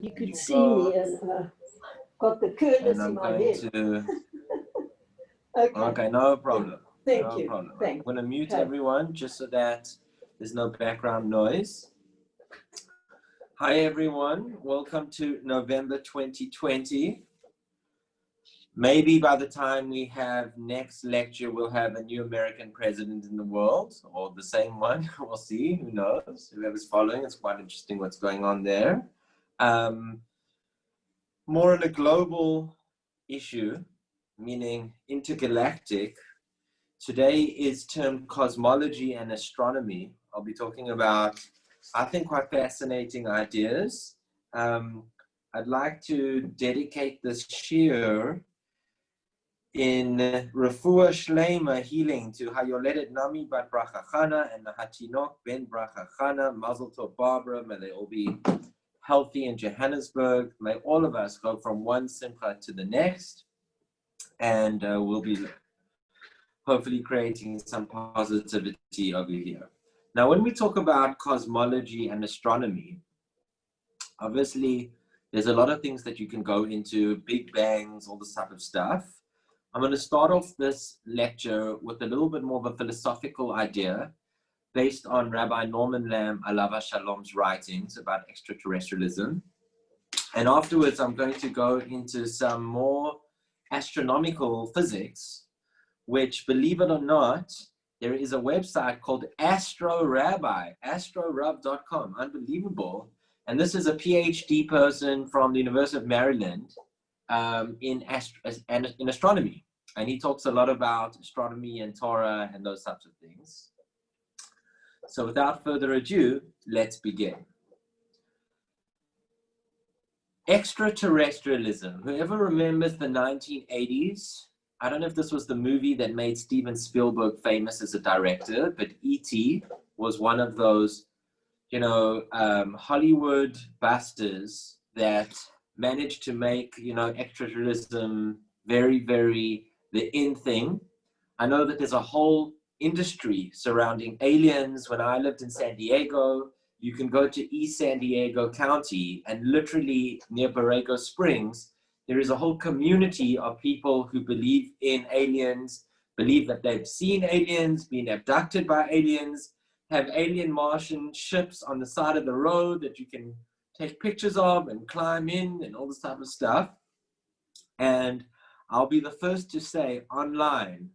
You could see me and got the curtains in my head. Okay, no problem. Thank you. Problem. Thank I'm going to mute everyone just so that there's no background noise. Hi, everyone. Welcome to November 2020. Maybe by the time we have next lecture, we'll have a new American president in the world, or the same one. We'll see. Who knows? Whoever's following, it's quite interesting what's going on there. More on a global issue, meaning intergalactic. Today is termed cosmology and astronomy. I'll be talking about, I think, quite fascinating ideas. I'd like to dedicate this shir in Refuah Shleima, healing, to Hayoledet Nami Bat Bracha Chana and the Hatinok Ben Bracha Chana, Mazel Tov Barbara. May they all be healthy in Johannesburg. May all of us go from one simcha to the next, and we'll be hopefully creating some positivity over here. Now, when we talk about cosmology and astronomy, obviously there's a lot of things that you can go into, big bangs, all this type of stuff. I'm going to start off this lecture with a little bit more of a philosophical idea based on Rabbi Norman Lamb Alava Shalom's writings about extraterrestrialism. And afterwards, I'm going to go into some more astronomical physics, which, believe it or not, there is a website called astrorub.com. Unbelievable. And this is a PhD person from the University of Maryland in astronomy. And he talks a lot about astronomy and Torah and those types of things. So without further ado, let's begin. Extraterrestrialism. Whoever remembers the 1980s, I don't know if this was the movie that made Steven Spielberg famous as a director, but E.T. was one of those, Hollywood busters that managed to make, extraterrestrialism very, very the in thing. I know that there's a whole industry surrounding aliens. When I lived in San Diego, you can go to East San Diego County and literally near Borrego Springs, there is a whole community of people who believe in aliens, believe that they've seen aliens, been abducted by aliens, have alien Martian ships on the side of the road that you can take pictures of and climb in and all this type of stuff. And I'll be the first to say online,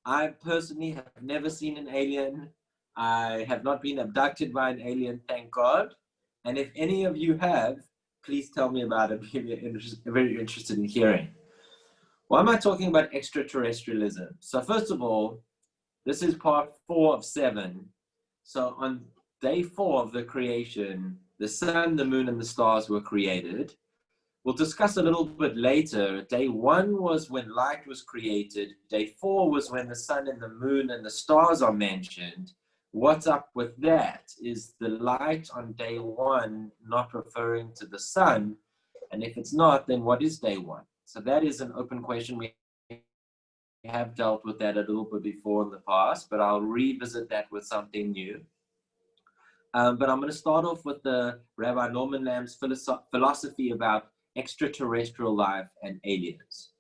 I personally have never seen an alien. I have not been abducted by an alien, thank God. And if any of you have, please tell me about it. I'm very interested in hearing. Why am I talking about extraterrestrialism? So first of all, this is part 4 of 7. So on day 4 of the creation, the sun, the moon, and the stars were created. We'll discuss a little bit later. Day 1 was when light was created. Day 4 was when the sun and the moon and the stars are mentioned. What's up with that? Is the light on day 1 not referring to the sun? And if it's not, then what is day 1? So that is an open question. We have dealt with that a little bit before in the past, but I'll revisit that with something new. But I'm going to start off with the Rabbi Norman Lamb's philosophy about extraterrestrial life and aliens.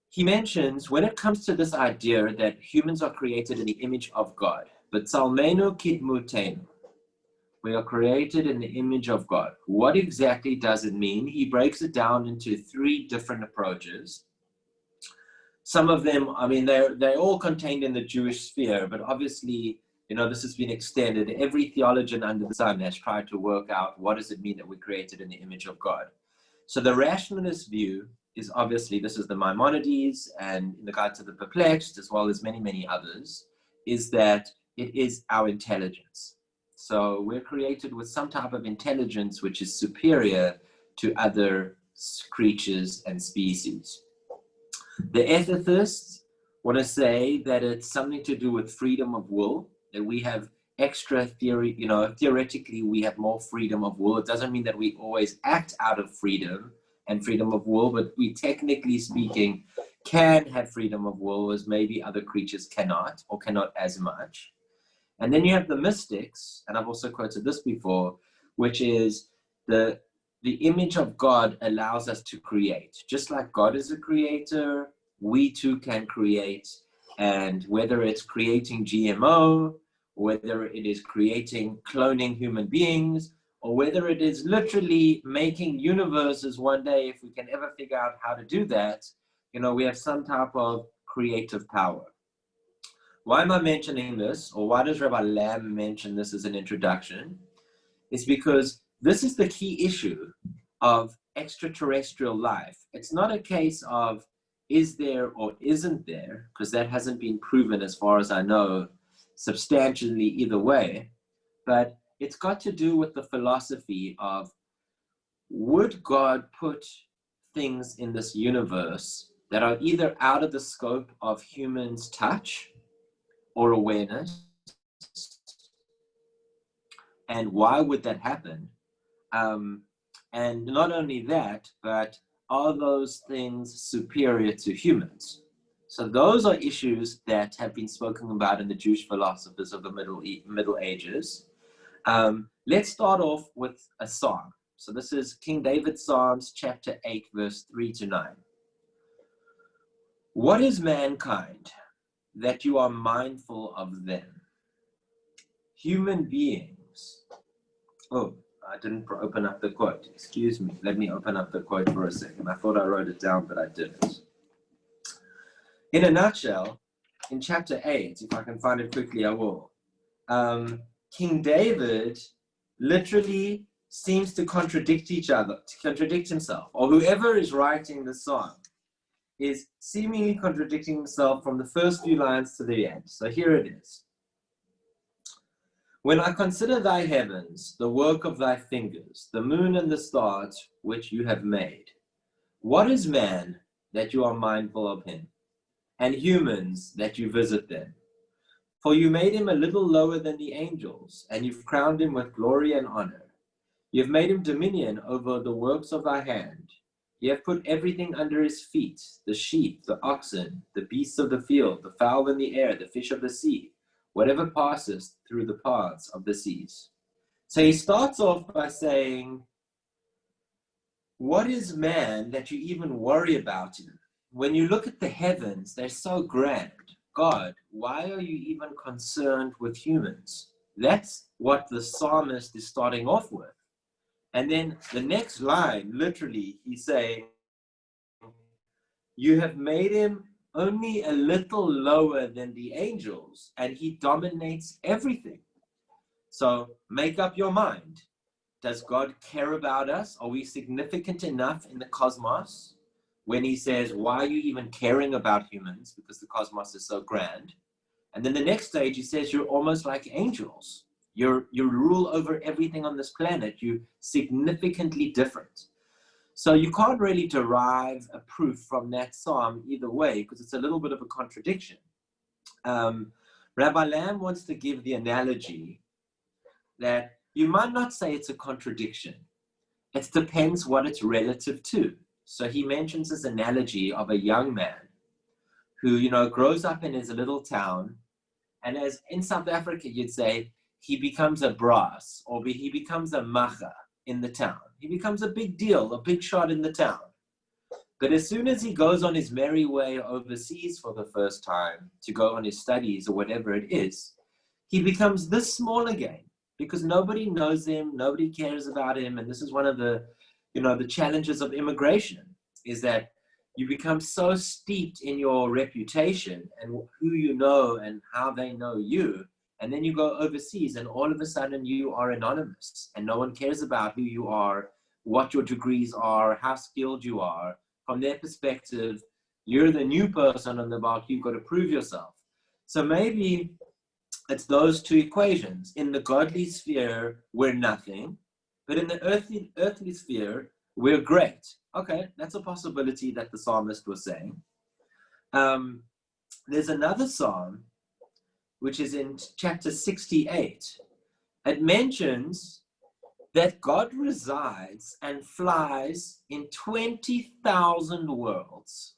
He mentions, when it comes to this idea that humans are created in the image of God, but Salmenu Kidmutenu, we are created in the image of God. What exactly does it mean? He breaks it down into 3 different approaches. Some of them, they're all contained in the Jewish sphere, but obviously, this has been extended. Every theologian under the sun has tried to work out what does it mean that we're created in the image of God. So the rationalist view is obviously, this is the Maimonides and in the Guide to the Perplexed, as well as many, many others, is that it is our intelligence. So we're created with some type of intelligence which is superior to other creatures and species. The ethicists want to say that it's something to do with freedom of will, that we have extra theory, theoretically we have more freedom of will. It doesn't mean that we always act out of freedom and freedom of will, but we technically speaking can have freedom of will as maybe other creatures cannot, or cannot as much. And then you have the mystics, and I've also quoted this before, which is the the image of God allows us to create. Just like God is a creator, we too can create. And whether it's creating GMO, whether it is creating cloning human beings, or whether it is literally making universes one day, if we can ever figure out how to do that, you know, we have some type of creative power. Why am I mentioning this, or why does Rabbi Lamb mention this as an introduction? It's because this is the key issue of extraterrestrial life. It's not a case of is there or isn't there, because that hasn't been proven as far as I know substantially either way, but it's got to do with the philosophy of, would God put things in this universe that are either out of the scope of humans' touch or awareness? And why would that happen? And not only that, but are those things superior to humans? So those are issues that have been spoken about in the Jewish philosophers of the Middle Ages. Let's start off with a psalm. So this is King David's Psalms, chapter 8, verse 3 to 9. What is mankind that you are mindful of them? Human beings. Oh, I didn't open up the quote. Excuse me. Let me open up the quote for a second. I thought I wrote it down, but I didn't. In a nutshell, in chapter 8, if I can find it quickly, I will. King David literally seems to contradict himself, or whoever is writing the song is seemingly contradicting himself from the first few lines to the end. So here it is. When I consider thy heavens, the work of thy fingers, the moon and the stars which you have made, what is man that you are mindful of him, and humans that you visit them? For you made him a little lower than the angels, and you've crowned him with glory and honor. You have made him dominion over the works of thy hand. You have put everything under his feet, the sheep, the oxen, the beasts of the field, the fowl in the air, the fish of the sea, whatever passes through the paths of the seas. So he starts off by saying, what is man that you even worry about him? When you look at the heavens, they're so grand. God, why are you even concerned with humans? That's what the psalmist is starting off with. And then the next line, literally, he's saying, you have made him only a little lower than the angels, and he dominates everything. So make up your mind. Does God care about us? Are we significant enough in the cosmos? When he says, why are you even caring about humans? Because the cosmos is so grand. And then the next stage, he says, you're almost like angels. You rule over everything on this planet. You're significantly different. So you can't really derive a proof from that psalm either way, because it's a little bit of a contradiction. Rabbi Lamb wants to give the analogy that you might not say it's a contradiction. It depends what it's relative to. So he mentions this analogy of a young man who, grows up in his little town. And as in South Africa, you'd say, he becomes a brass, or he becomes a macha in the town. He becomes a big deal, a big shot in the town. But as soon as he goes on his merry way overseas for the first time to go on his studies or whatever it is, he becomes this small again because nobody knows him, nobody cares about him. And this is one of the challenges of immigration, is that you become so steeped in your reputation and who you know and how they know you. And then you go overseas and all of a sudden you are anonymous and no one cares about who you are, what your degrees are, how skilled you are. From their perspective, you're the new person on the block, you've got to prove yourself. So maybe it's those two equations. In the godly sphere, we're nothing, but in the earthly sphere, we're great. Okay, that's a possibility that the psalmist was saying. There's another psalm, which is in chapter 68. It mentions that God resides and flies in 20,000 worlds.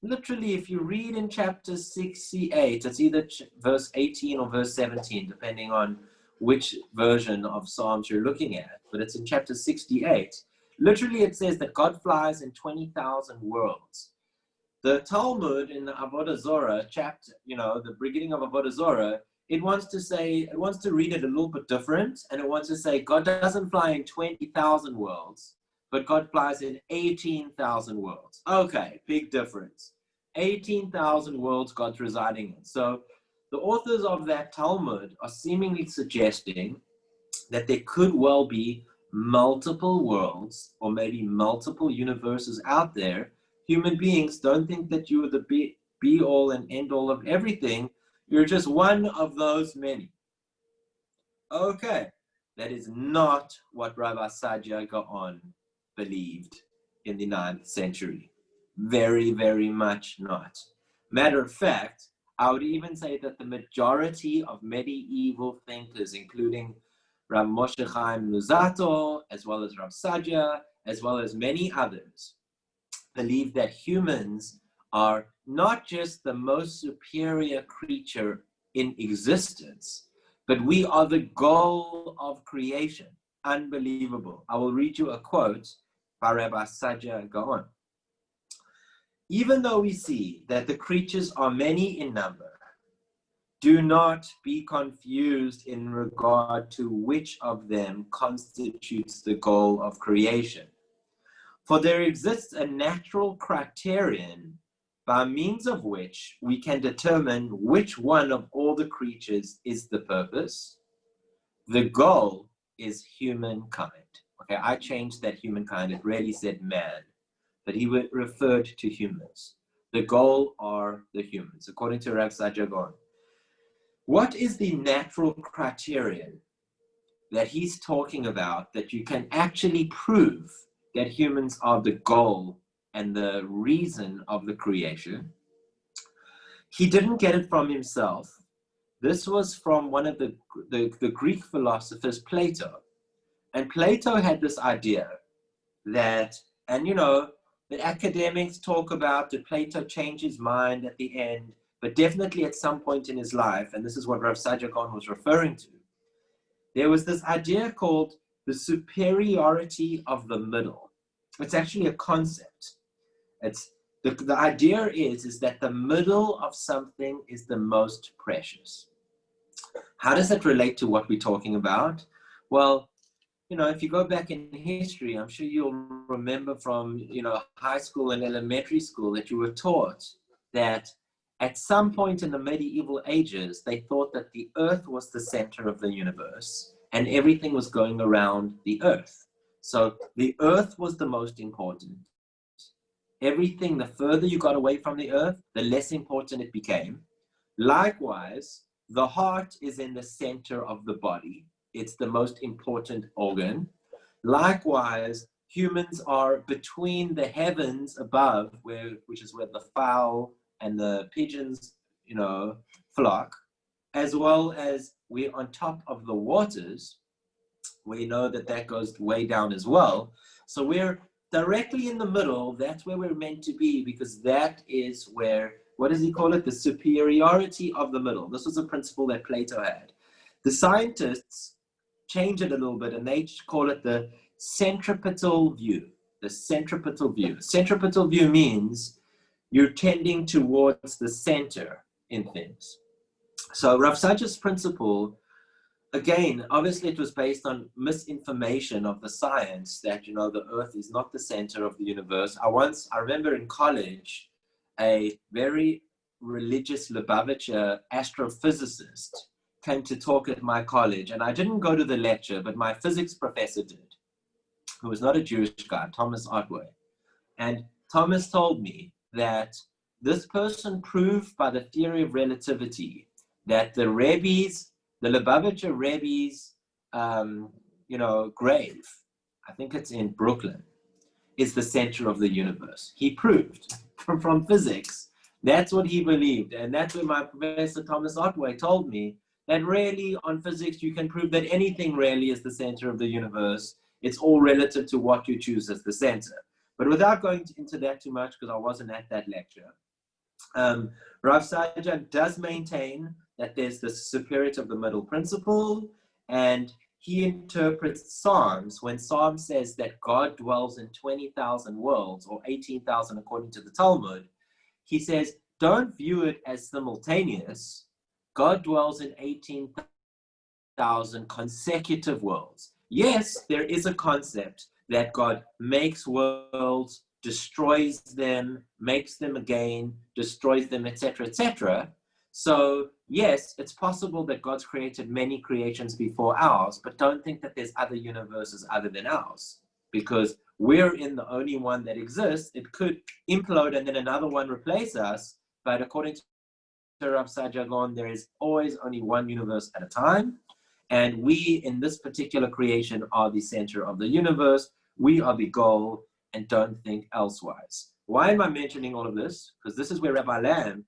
Literally, if you read in chapter 68, it's either verse 18 or verse 17, depending on which version of Psalms you're looking at. But it's in chapter 68. Literally, it says that God flies in 20,000 worlds. The Talmud in the Avodah Zorah chapter, the beginning of Avodah Zorah, it wants to read it a little bit different, and it wants to say God doesn't fly in 20,000 worlds, but God flies in 18,000 worlds. Okay, big difference. 18,000 worlds God's residing in. So the authors of that Talmud are seemingly suggesting that there could well be multiple worlds or maybe multiple universes out there. Human beings don't think that you are the be all and end all of everything. You're just one of those many. Okay, that is not what Rabbi Saadia Gaon believed in the 9th century. Very, very much not. Matter of fact, I would even say that the majority of medieval thinkers, including Rav Moshe Chaim Luzzatto, as well as Rav Saadia, as well as many others, believe that humans are not just the most superior creature in existence, but we are the goal of creation. Unbelievable. I will read you a quote by Rabbi Saadia Gaon. Even though we see that the creatures are many in number, do not be confused in regard to which of them constitutes the goal of creation. For there exists a natural criterion by means of which we can determine which one of all the creatures is the purpose. The goal is humankind. Okay, I changed that humankind. It really said man, but he referred to humans. The goal are the humans, according to Rav Saadia Gaon. What is the natural criterion that he's talking about that you can actually prove that humans are the goal and the reason of the creation? He didn't get it from himself. This was from one of the Greek philosophers, Plato. And Plato had this idea that, and the academics talk about, did Plato change his mind at the end? But definitely at some point in his life, and this is what Rav Saadia Gaon was referring to, there was this idea called the superiority of the middle. It's actually a concept. It's the idea is that the middle of something is the most precious. How does that relate to what we're talking about? Well, if you go back in history, I'm sure you'll remember from, high school and elementary school that you were taught that at some point in the medieval ages, they thought that the earth was the center of the universe and everything was going around the earth. So the earth was the most important. Everything, the further you got away from the earth, the less important it became. Likewise, the heart is in the center of the body. It's the most important organ. Likewise, humans are between the heavens above, which is where the fowl and the pigeons, flock, as well as we're on top of the waters. We know that goes way down as well. So we're directly in the middle. That's where we're meant to be, because that is where, what does he call it? The superiority of the middle. This was a principle that Plato had. The scientists change it a little bit, and they call it the centripetal view. The centripetal view. Centripetal view means you're tending towards the center in things. So Rav Saadia's principle, again, obviously it was based on misinformation of the science that, the earth is not the center of the universe. I remember in college, a very religious Lubavitcher astrophysicist came to talk at my college, and I didn't go to the lecture, but my physics professor did, who was not a Jewish guy, Thomas Otway. And Thomas told me that this person proved by the theory of relativity that the Rebbe's, the Lubavitcher Rebbe's, grave, I think it's in Brooklyn, is the center of the universe. He proved from physics. That's what he believed. And that's what my professor Thomas Otway told me, that really on physics, you can prove that anything really is the center of the universe. It's all relative to what you choose as the center. But without going into that too much, because I wasn't at that lecture, Rav Saadia does maintain that there's the superiority of the middle principle, and he interprets Psalms when Psalm says that God dwells in 20,000 worlds, or 18,000 according to the Talmud. He says, don't view it as simultaneous. God dwells in 18,000 consecutive worlds. Yes, there is a concept that God makes worlds, destroys them, makes them again, destroys them, etc., etc. So yes, it's possible that God's created many creations before ours, but don't think that there's other universes other than ours, because we're in the only one that exists. It could implode and then another one replace us, but according to Rav Saadia Gaon, there is always only one universe at a time, and we in this particular creation are the center of the universe. We are the goal, and don't think elsewise. Why am I mentioning all of this? Because this is where Rabbi Lam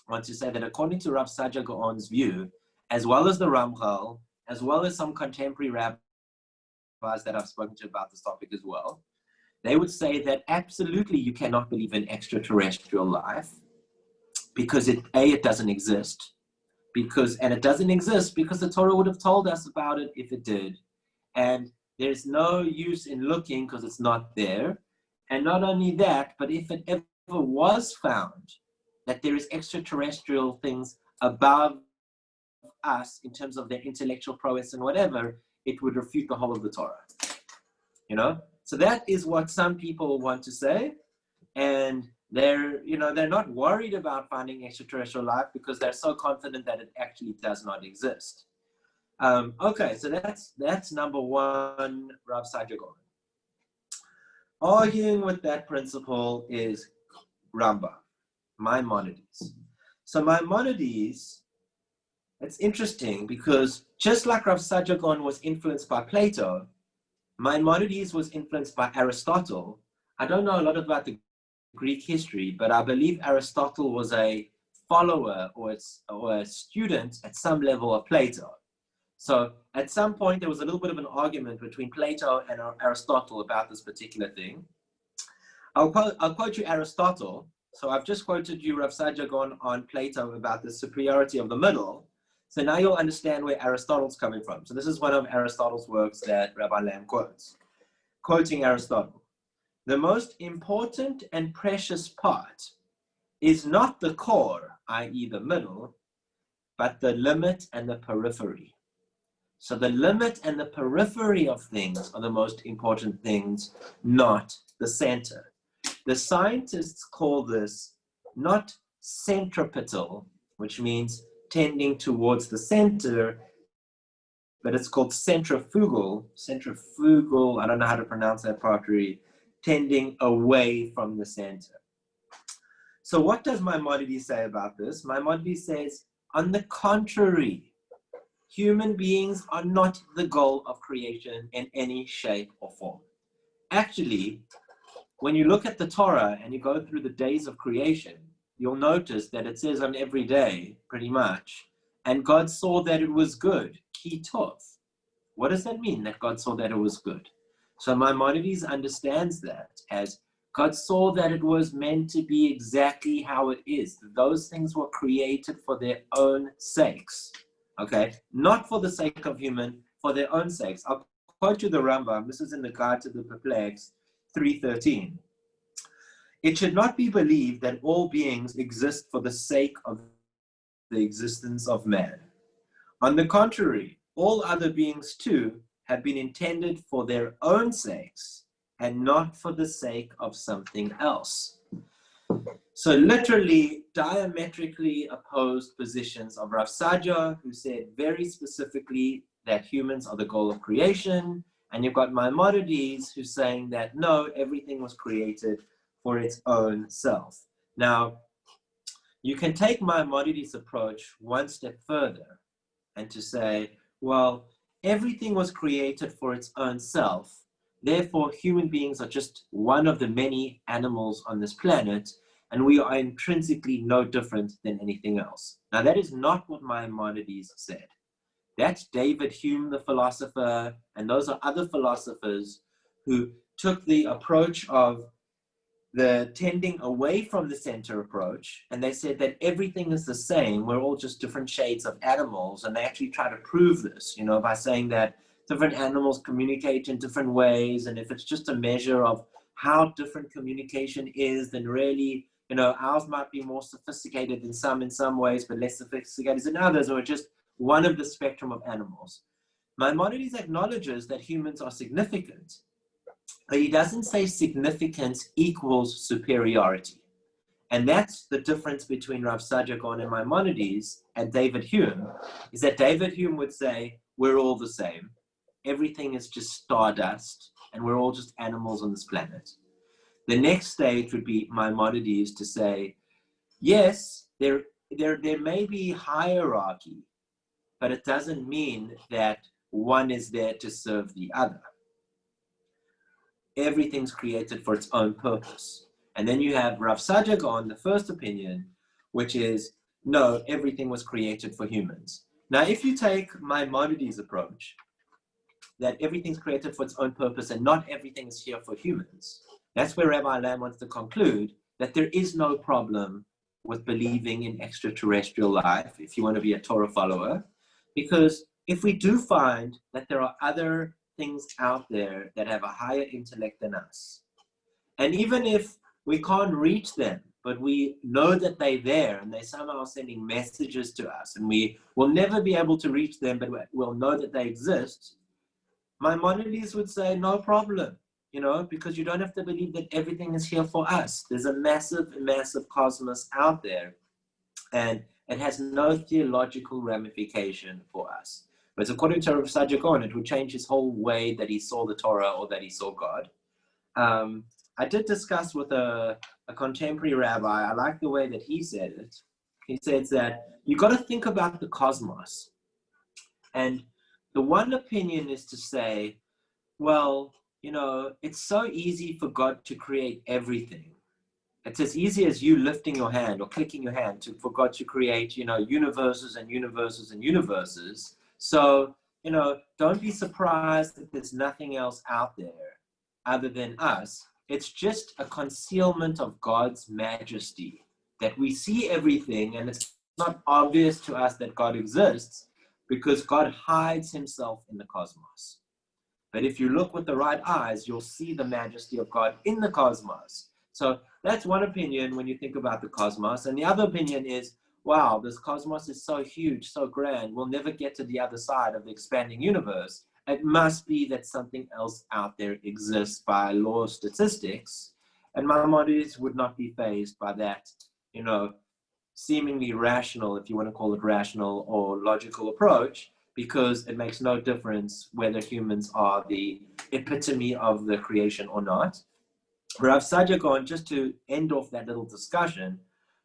wants to say that according to Rav Saadia Gaon's view, as well as the Ramchal, as well as some contemporary rabbis that I've spoken to about this topic as well, they would say that absolutely you cannot believe in extraterrestrial life because it doesn't exist. And it doesn't exist because the Torah would have told us about it if it did. And there's no use in looking because it's not there. And not only that, but if it ever was found that there is extraterrestrial things above us in terms of their intellectual prowess and whatever, it would refute the whole of the Torah. You know? So that is what some people want to say. And they're not worried about finding extraterrestrial life because they're so confident that it actually does not exist. Okay, so that's number one, Rav Saadia Gaon. Arguing with that principle is Rambam, Maimonides. So Maimonides, it's interesting because just like Rav Saadia Gaon was influenced by Plato, Maimonides was influenced by Aristotle. I don't know a lot about the Greek history, but I believe Aristotle was a follower or a student at some level of Plato. So at some point, there was a little bit of an argument between Plato and Aristotle about this particular thing. I'll quote you Aristotle. So I've just quoted you Rav Saadia Gaon on Plato about the superiority of the middle. So now you'll understand where Aristotle's coming from. So this is one of Aristotle's works that Rabbi Lam quotes. Quoting Aristotle, the most important and precious part is not the core, i.e. the middle, but the limit and the periphery. So the limit and the periphery of things are the most important things, not the center. The scientists call this not centripetal, which means tending towards the center, but it's called centrifugal. Centrifugal, I don't know how to pronounce that properly, tending away from the center. So what does Maimonides say about this? Maimonides says, on the contrary, human beings are not the goal of creation in any shape or form. Actually, when you look at the Torah and you go through the days of creation, you'll notice that it says on every day, pretty much, and God saw that it was good, ki tov. What does that mean, that God saw that it was good? So Maimonides understands that as God saw that it was meant to be exactly how it is. Those things were created for their own sakes, okay? Not for the sake of human, for their own sakes. I'll quote you the Rambam. This is in the Guide to the Perplexed, 3:13. It should not be believed that all beings exist for the sake of the existence of man. On the contrary, all other beings too have been intended for their own sakes and not for the sake of something else. So literally diametrically opposed positions of Rav Saadia, who said very specifically that humans are the goal of creation, and you've got Maimonides who's saying that no, everything was created for its own self. Now, you can take Maimonides' approach one step further and to say, well, everything was created for its own self. Therefore, human beings are just one of the many animals on this planet, and we are intrinsically no different than anything else. Now, that is not what Maimonides said. That's David Hume, the philosopher, and those are other philosophers who took the approach of the tending away from the center approach, and they said that everything is the same. We're all just different shades of animals, and they actually try to prove this, by saying that different animals communicate in different ways, and if it's just a measure of how different communication is, then really, ours might be more sophisticated in some ways, but less sophisticated in others, or just one of the spectrum of animals. Maimonides acknowledges that humans are significant, but he doesn't say significance equals superiority. And that's the difference between Rav Saadia Gaon and Maimonides and David Hume, is that David Hume would say, we're all the same. Everything is just stardust, and we're all just animals on this planet. The next stage would be Maimonides to say, yes, there may be hierarchy, but it doesn't mean that one is there to serve the other. Everything's created for its own purpose. And then you have Rav Saadia Gaon, the first opinion, which is, no, everything was created for humans. Now, if you take Maimonides' approach, that everything's created for its own purpose and not everything is here for humans, that's where Rabbi Lamb wants to conclude that there is no problem with believing in extraterrestrial life if you want to be a Torah follower, because if we do find that there are other things out there that have a higher intellect than us, and even if we can't reach them, but we know that they're there and they somehow are sending messages to us, and we will never be able to reach them, but we'll know that they exist, Maimonides would say, no problem, because you don't have to believe that everything is here for us. There's a massive, massive cosmos out there, and it has no theological ramification for us. But according to Rav Saadia Gaon, it would change his whole way that he saw the Torah or that he saw God. I did discuss with a contemporary rabbi, I like the way that he said it. He says that you got to think about the cosmos. And the one opinion is to say, well, it's so easy for God to create everything. It's as easy as you lifting your hand or clicking your hand for God to create, universes and universes and universes. So, don't be surprised that there's nothing else out there other than us. It's just a concealment of God's majesty, that we see everything and it's not obvious to us that God exists because God hides himself in the cosmos. But if you look with the right eyes, you'll see the majesty of God in the cosmos. So that's one opinion when you think about the cosmos. And the other opinion is, wow, this cosmos is so huge, so grand, we'll never get to the other side of the expanding universe. It must be that something else out there exists by law of statistics. And Maimonides would not be fazed by that, seemingly rational, if you want to call it rational or logical approach, because it makes no difference whether humans are the epitome of the creation or not. Rav Saadia Gaon, just to end off that little discussion,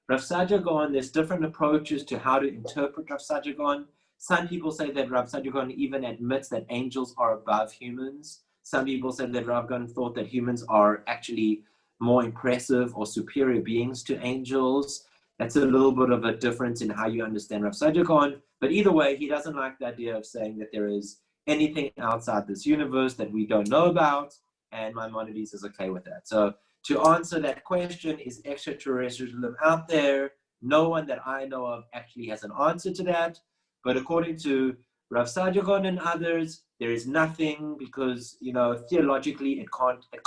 Rav Saadia Gaon, there's different approaches to how to interpret Rav Saadia Gaon. Some people say that Rav Saadia Gaon even admits that angels are above humans. Some people say that Rav Gaon thought that humans are actually more impressive or superior beings to angels. That's a little bit of a difference in how you understand Rav Saadia Gaon. But either way, he doesn't like the idea of saying that there is anything outside this universe that we don't know about, and Maimonides is okay with that. So to answer that question, is extraterrestrialism out there? No one that I know of actually has an answer to that. But according to Rav Saadia Gaon and others, there is nothing because, theologically it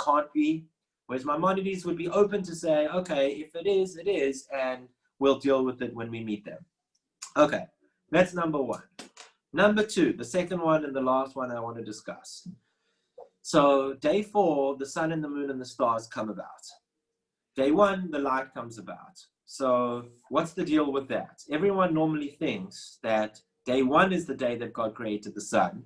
can't be. Whereas Maimonides would be open to say, okay, if it is, it is, and we'll deal with it when we meet them. Okay, that's number one. Number two, the second one and the last one I want to discuss. So day 4, the sun and the moon and the stars come about. Day 1, the light comes about. So what's the deal with that? Everyone normally thinks that day 1 is the day that God created the sun.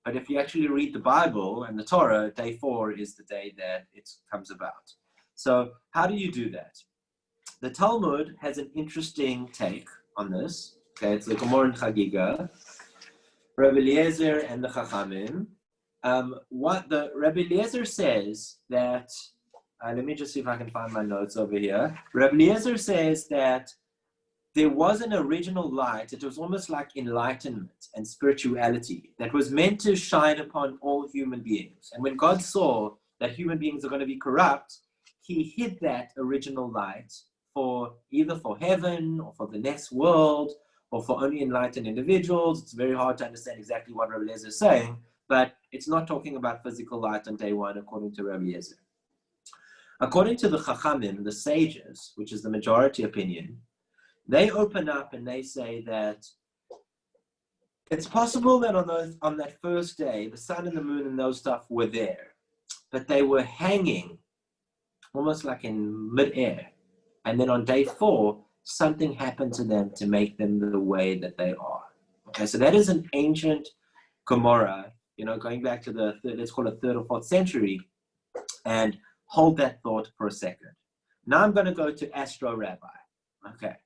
But if you actually read the Bible and the Torah, day 4 is the day that it comes about. So how do you do that? The Talmud has an interesting take on this. Okay, it's the Gemara in Chagiga, Rabbi Eliezer and the Chachamim. What the Rabbi Eliezer says that, let me just see if I can find my notes over here. Rabbi Eliezer says that there was an original light. It was almost like enlightenment and spirituality that was meant to shine upon all human beings. And when God saw that human beings are going to be corrupt, he hid that original light for either for heaven or for the next world or for only enlightened individuals. It's very hard to understand exactly what Rabbi Eliezer is saying, but it's not talking about physical light on day one, according to Rabbi Yezer. According to the Chachamim, the sages, which is the majority opinion, they open up and they say that it's possible that on that first day, the sun and the moon and those stuff were there, but they were hanging almost like in midair. And then on day 4, something happened to them to make them the way that they are. Okay, so that is an ancient Gemara, going back to the let's call it 3rd or 4th century, and hold that thought for a second. Now I'm going to go to Astro Rabbi. Okay,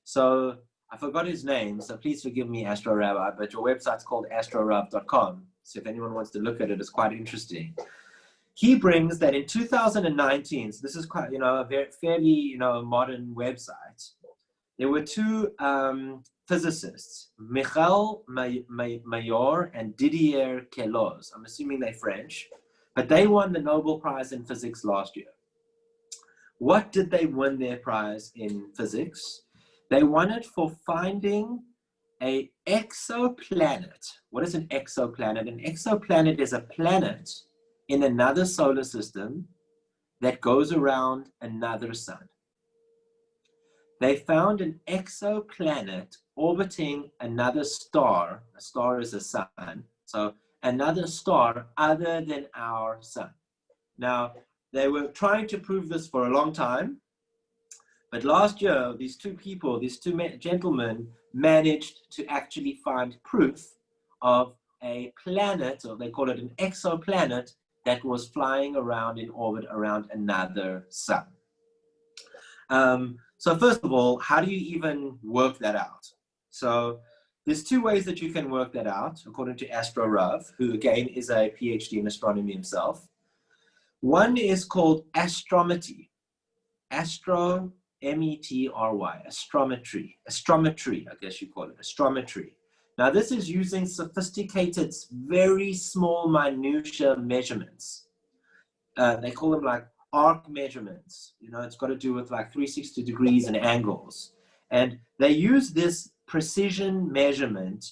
so I forgot his name, so please forgive me, Astro Rabbi, but your website's called astrorab.com. So if anyone wants to look at it, it's quite interesting. He brings that in 2019, so this is quite, a very fairly, modern website. There were 2 physicists, Michel Mayor and Didier Queloz. I'm assuming they're French, but they won the Nobel Prize in Physics last year. What did they win their prize in physics? They won it for finding an exoplanet. What is an exoplanet? An exoplanet is a planet in another solar system that goes around another sun. They found an exoplanet orbiting another star. A star is a sun. So another star other than our sun. Now, they were trying to prove this for a long time. But last year, these two gentlemen managed to actually find proof of a planet, or they call it an exoplanet, that was flying around in orbit around another sun. So first of all, how do you even work that out? So there's 2 ways that you can work that out, according to Astro Rav, who again is a PhD in astronomy himself. One is called astrometry. Astro, M-E-T-R-Y, astrometry, I guess you call it, astrometry. Now this is using sophisticated, very small minutia measurements. They call them like arc measurements. It's got to do with like 360 degrees and angles. And they use this precision measurement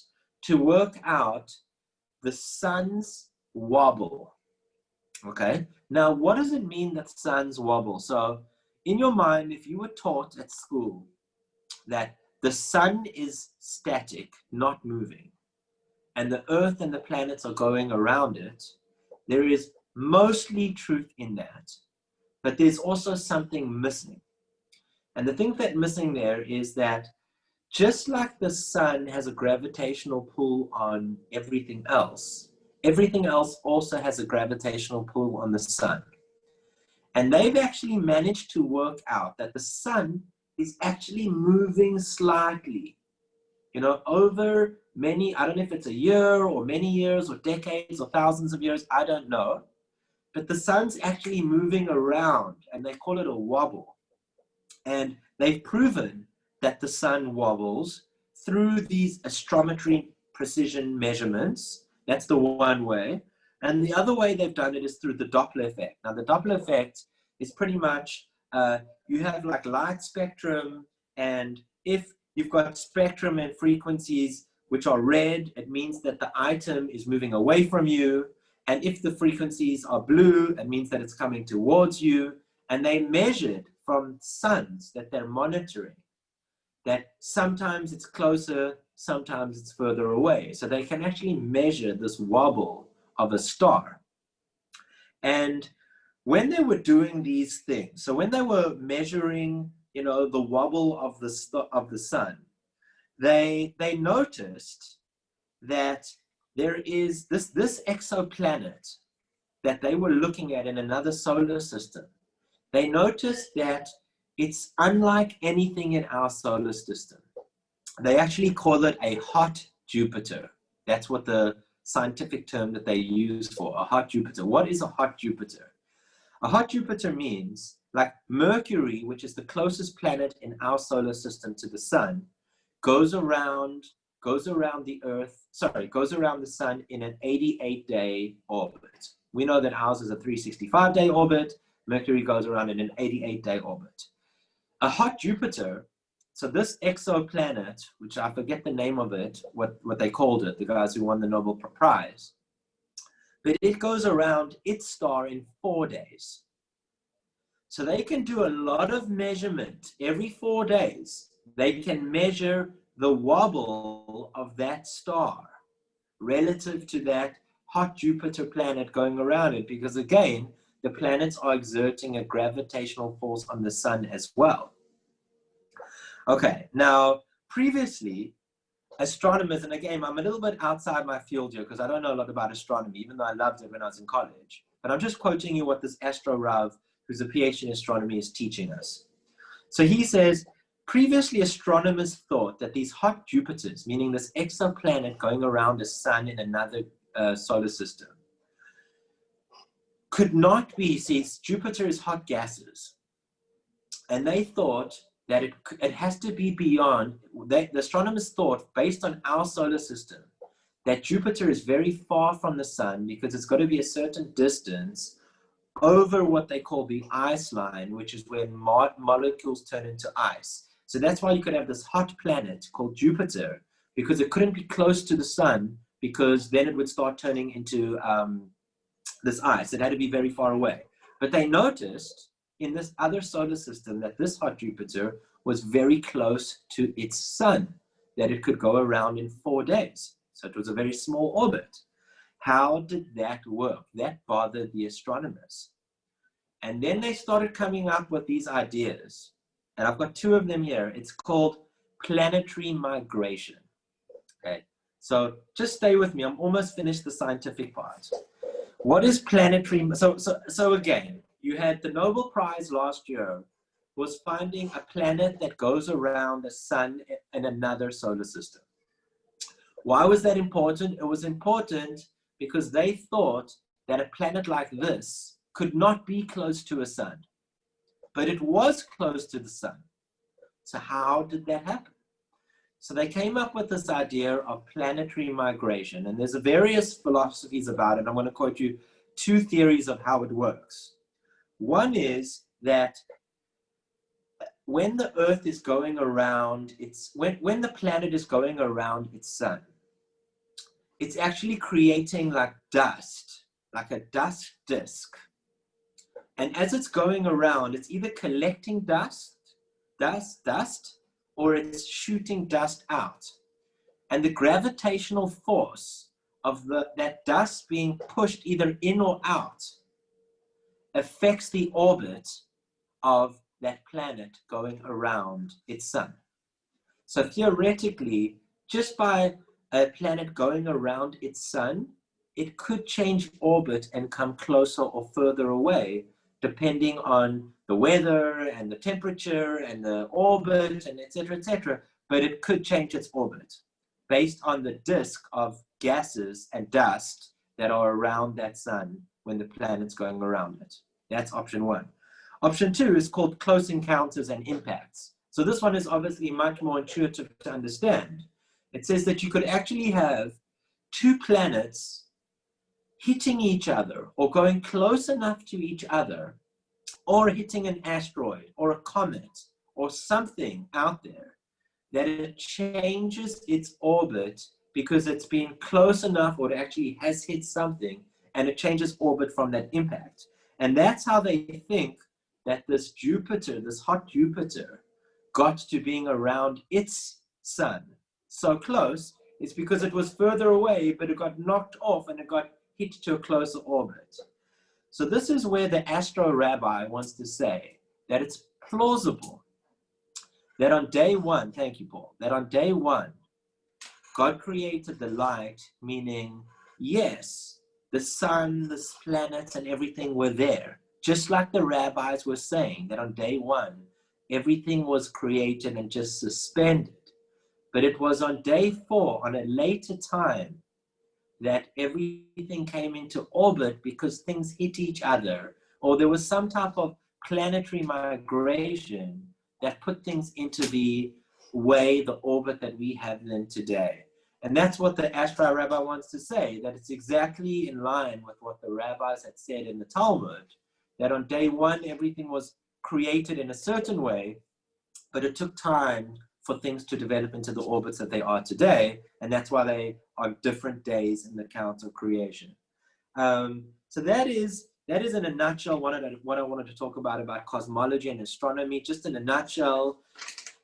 to work out the sun's wobble. Okay, now what does it mean that suns wobble? So in your mind, if you were taught at school that the sun is static, not moving, and the earth and the planets are going around it, there is mostly truth in that. But there's also something missing. And the thing that's missing there is that just like the sun has a gravitational pull on everything else also has a gravitational pull on the sun. And they've actually managed to work out that the sun is actually moving slightly, over many, I don't know if it's a year or many years or decades or thousands of years, I don't know. But the sun's actually moving around, and they call it a wobble. And they've proven that the sun wobbles through these astrometry precision measurements. That's the one way. And the other way they've done it is through the Doppler effect. Now, the Doppler effect is pretty much, you have like light spectrum, and if you've got spectrum and frequencies which are red, it means that the item is moving away from you. And if the frequencies are blue, it means that it's coming towards you. And they measured from suns that they're monitoring that sometimes it's closer, sometimes it's further away. So they can actually measure this wobble of a star. And when they were doing these things, so when they were measuring, the wobble of the sun, they noticed that there is this exoplanet that they were looking at in another solar system. They noticed that it's unlike anything in our solar system. They actually call it a hot Jupiter. That's what the scientific term that they use for a hot Jupiter. What is a hot Jupiter? A hot Jupiter means like Mercury, which is the closest planet in our solar system to the sun, goes around the sun in an 88-day orbit. We know that ours is a 365-day orbit. Mercury goes around in an 88-day orbit. A hot Jupiter, so this exoplanet, which I forget the name of it, what they called it, the guys who won the Nobel Prize, but it goes around its star in 4 days. So they can do a lot of measurement every 4 days. They can measure the wobble of that star relative to that hot Jupiter planet going around it, because again, the planets are exerting a gravitational force on the sun as well. Okay, now previously, astronomers, and again, I'm a little bit outside my field here because I don't know a lot about astronomy, even though I loved it when I was in college. But I'm just quoting you what this Astro Rav, who's a PhD in astronomy, is teaching us. So he says, previously astronomers thought that these hot Jupiters, meaning this exoplanet going around a sun in another solar system, could not be, see, Jupiter is hot gases. And they thought that it has to be beyond, the astronomers thought, based on our solar system, that Jupiter is very far from the sun because it's got to be a certain distance over what they call the ice line, which is when molecules turn into ice. So that's why you could have this hot planet called Jupiter, because it couldn't be close to the sun, because then it would start turning into this ice. It had to be very far away. But they noticed in this other solar system that this hot Jupiter was very close to its sun, that it could go around in 4 days. So it was a very small orbit. How did that work? That bothered the astronomers. And then they started coming up with these ideas. And I've got 2 of them here. It's called planetary migration. Okay, so just stay with me. I'm almost finished the scientific part. What is planetary? So again, you had the Nobel Prize last year was finding a planet that goes around the sun in another solar system. Why was that important? It was important because they thought that a planet like this could not be close to a sun, but it was close to the sun. So how did that happen? So they came up with this idea of planetary migration, and there's various philosophies about it. I'm going to quote you 2 theories of how it works. One is that when the Earth is going around, when the planet is going around its sun, it's actually creating like dust, like a dust disk. And as it's going around, it's either collecting dust, or it's shooting dust out. And the gravitational force of that dust being pushed either in or out affects the orbit of that planet going around its sun. So theoretically, just by a planet going around its sun, it could change orbit and come closer or further away, depending on the weather and the temperature and the orbit and et cetera, but it could change its orbit based on the disk of gases and dust that are around that sun when the planet's going around it. That's option 1. Option 2 is called close encounters and impacts. So this one is obviously much more intuitive to understand. It says that you could actually have 2 planets hitting each other or going close enough to each other, or hitting an asteroid or a comet or something out there, that it changes its orbit because it's been close enough, or it actually has hit something, and it changes orbit from that impact. And that's how they think that this Jupiter, this hot Jupiter, got to being around its sun so close. It's because it was further away, but it got knocked off and it got hit to a closer orbit. So this is where the Astro Rabbi wants to say that it's plausible that on day 1, thank you, Paul, that on day 1, God created the light, meaning, yes, the sun, the planets, and everything were there. Just like the rabbis were saying that on day 1, everything was created and just suspended. But it was on day 4, on a later time, that everything came into orbit because things hit each other, or there was some type of planetary migration that put things into the way, the orbit that we have them today. And that's what the Astro Rabbi wants to say, that it's exactly in line with what the rabbis had said in the Talmud, that on day 1, everything was created in a certain way, but it took time for things to develop into the orbits that they are today, and that's why they are different days in the count of creation. So that is in a nutshell what I wanted to talk about cosmology and astronomy. Just in a nutshell,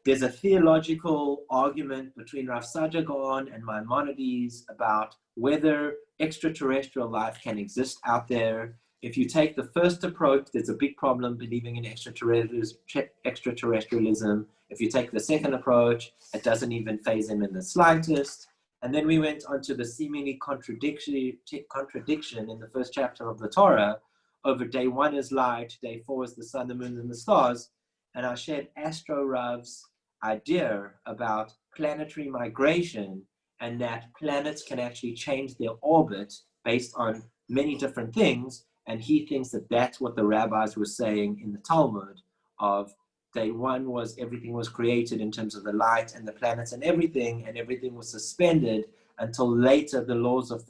there's a theological argument between Rav Sadia Gaon and Maimonides about whether extraterrestrial life can exist out there. If you take the first approach, there's a big problem believing in extraterrestrialism. If you take the second approach, it doesn't even phase him in the slightest. And then we went on to the seemingly contradiction in the first chapter of the Torah over day 1 is light, day 4 is the sun, the moon, and the stars. And I shared Astro Rav's idea about planetary migration and that planets can actually change their orbit based on many different things. And he thinks that that's what the rabbis were saying in the Talmud of day 1 was everything was created in terms of the light and the planets and everything was suspended until later the laws of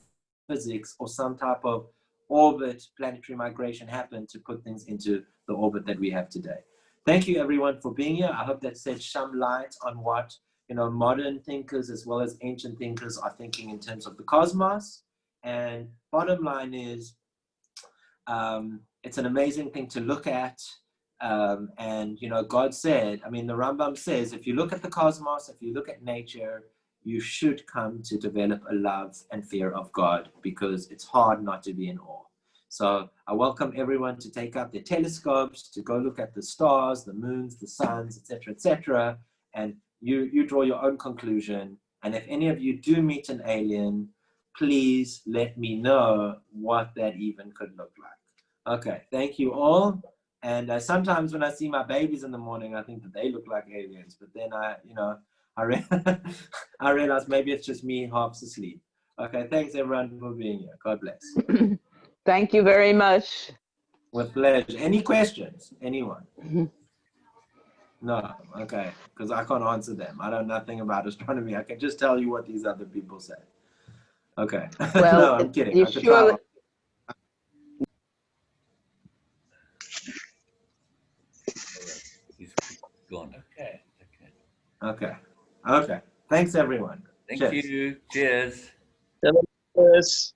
physics or some type of orbit, planetary migration happened to put things into the orbit that we have today. Thank you everyone for being here. I hope that shed some light on what modern thinkers as well as ancient thinkers are thinking in terms of the cosmos. And bottom line is, it's an amazing thing to look at. And God said, the Rambam says, if you look at the cosmos, if you look at nature, you should come to develop a love and fear of God, because it's hard not to be in awe. So I welcome everyone to take out their telescopes, to go look at the stars, the moons, the suns, etc., and you draw your own conclusion. And if any of you do meet an alien, please let me know what that even could look like. Okay, thank you all. And sometimes when I see my babies in the morning, I think that they look like aliens. But then I realize maybe it's just me half asleep. Okay, thanks everyone for being here. God bless. Thank you very much. With pleasure. Any questions? Anyone? No, okay, because I can't answer them. I know nothing about astronomy. I can just tell you what these other people say. Okay. Well, no, I'm kidding. You surely... He's gone. Okay. Thanks, everyone. Thank you. Cheers. Yes.